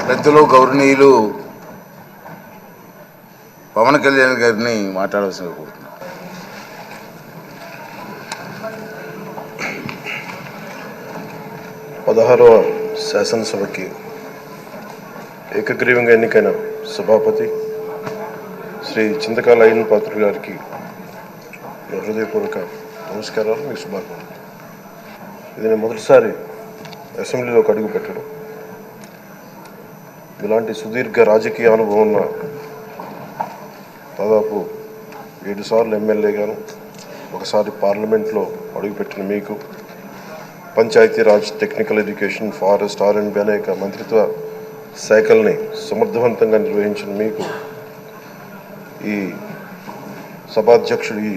పెద్దలు గౌరవనీయులు పవన్ కళ్యాణ్ గారిని మాట్లాడవలసిన కోరుతున్నాను. పదహారవ శాసనసభకి ఏకగ్రీవంగా ఎన్నికైన సభాపతి శ్రీ చింతకాయల అయ్యన్న పాత్రుడు గారికి హృదయపూర్వక నమస్కారాలు, మీకు శుభాకాంక్షలు. ఇది నేను మొదటిసారి అసెంబ్లీలోకి అడుగు పెట్టడం. ఇలాంటి సుదీర్ఘ రాజకీయ అనుభవం ఉన్న దాదాపు 7 సార్లు ఎమ్మెల్యేగాను, ఒకసారి పార్లమెంట్లో అడుగుపెట్టిన మీకు, Panchayati Raj, technical education, forest, R&B అనేక మంత్రిత్వ శాఖల్ని సమర్థవంతంగా నిర్వహించిన మీకు ఈ సభాధ్యక్షుడు, ఈ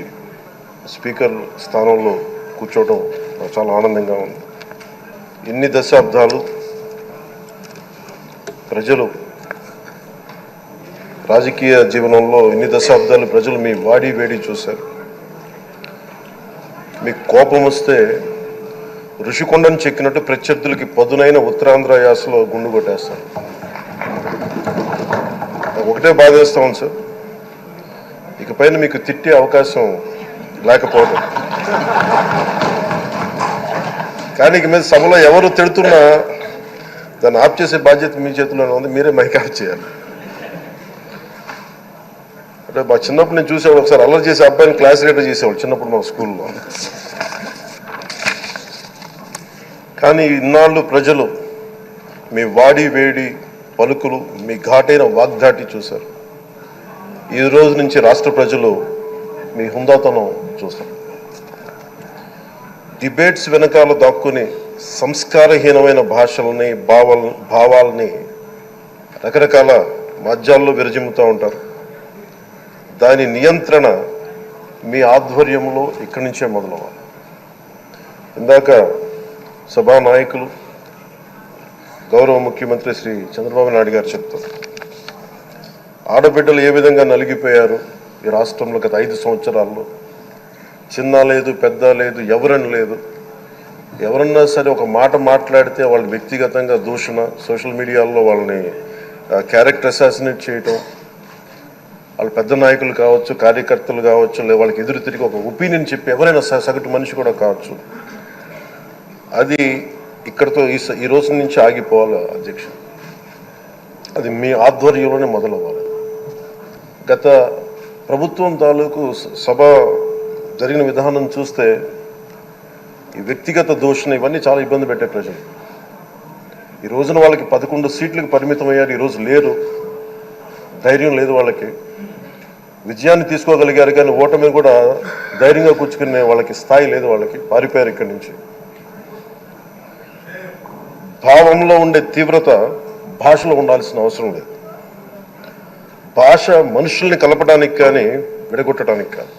స్పీకర్ స్థానంలో కూర్చోవడం నాకు చాలా ఆనందంగా ఉంది. ఇన్ని దశాబ్దాలు ప్రజలు రాజకీయ జీవనంలో ఇన్ని దశాబ్దాలు ప్రజలు మీ వాడి వేడి చూశారు. మీకు కోపం వస్తే ఋషికొండను చెక్కినట్టు ప్రత్యర్థులకి పదునైన ఉత్తరాంధ్ర యాసలో గుండు కొట్టేస్తారు. ఒకటే బాధేస్తా ఉంది సార్, ఇకపైన మీకు తిట్టే అవకాశం లేకపోవడం. కానీ ఇక మీద సభలో ఎవరు తిడుతున్నా దాన్ని ఆఫ్ చేసే బాధ్యత మీ చేతిలోనే ఉంది. మీరే మైక్ ఆఫ్ చేయాలి. అంటే మా చిన్నప్పుడు నేను చూసేవాడు, ఒకసారి అల్లరి చేసే అబ్బాయిని క్లాస్ లీడర్ చేసేవాడు చిన్నప్పుడు మా స్కూల్లో. కానీ ఇన్నాళ్ళు ప్రజలు మీ వాడి వేడి పలుకులు, మీ ఘాటైన వాగ్దాటి చూశారు. ఈ రోజు నుంచి రాష్ట్ర ప్రజలు మీ హుందాతనం చూస్తారు. డిబేట్స్ వెనకాల దాక్కుని సంస్కారహీనమైన భాషల్ని, భావాల్ని రకరకాల మాధ్యాల్లో విరజిమ్ముతూ ఉంటారు. దాని నియంత్రణ మీ ఆధ్వర్యంలో ఇక్కడి నుంచే మొదలవ్వాలి. ఇందాక సభానాయకులు గౌరవ ముఖ్యమంత్రి శ్రీ చంద్రబాబు నాయుడు గారు చెప్తారు, ఆడబిడ్డలు ఏ విధంగా నలిగిపోయారు ఈ రాష్ట్రంలో గత 5 సంవత్సరాల్లో. చిన్న లేదు, పెద్ద లేదు, ఎవరని లేదు. ఎవరన్నా సరే ఒక మాట మాట్లాడితే వాళ్ళు వ్యక్తిగతంగా దూషణ, సోషల్ మీడియాలో వాళ్ళని క్యారెక్టర్ అసాసినేట్ చేయటం, వాళ్ళు పెద్ద నాయకులు కావచ్చు, కార్యకర్తలు కావచ్చు, లేదా వాళ్ళకి ఎదురు తిరిగి ఒక ఒపీనియన్ చెప్పి ఎవరైనా సగటు మనిషి కూడా కావచ్చు. అది ఇక్కడితో ఈ రోజు నుంచి ఆగిపోవాలి అధ్యక్ష. అది మీ ఆధ్వర్యంలోనే మొదలవ్వాలి. గత ప్రభుత్వం తాలూకు సభ జరిగిన విధానం చూస్తే ఈ వ్యక్తిగత దూషణ ఇవన్నీ చాలా ఇబ్బంది పెట్టే ప్రజలు. ఈ రోజున వాళ్ళకి 11 సీట్లకు పరిమితం అయ్యారు, ఈరోజు లేరు, ధైర్యం లేదు వాళ్ళకి. విజయాన్ని తీసుకోగలిగారు కానీ ఓటమిని కూడా ధైర్యంగా కూర్చుకునే వాళ్ళకి స్థాయి లేదు, వాళ్ళకి పారిపోయారు ఇక్కడి నుంచి. భావంలో ఉండే తీవ్రత భాషలో ఉండాల్సిన అవసరం లేదు. భాష మనుషుల్ని కలపడానికి కానీ విడగొట్టడానికి కాదు.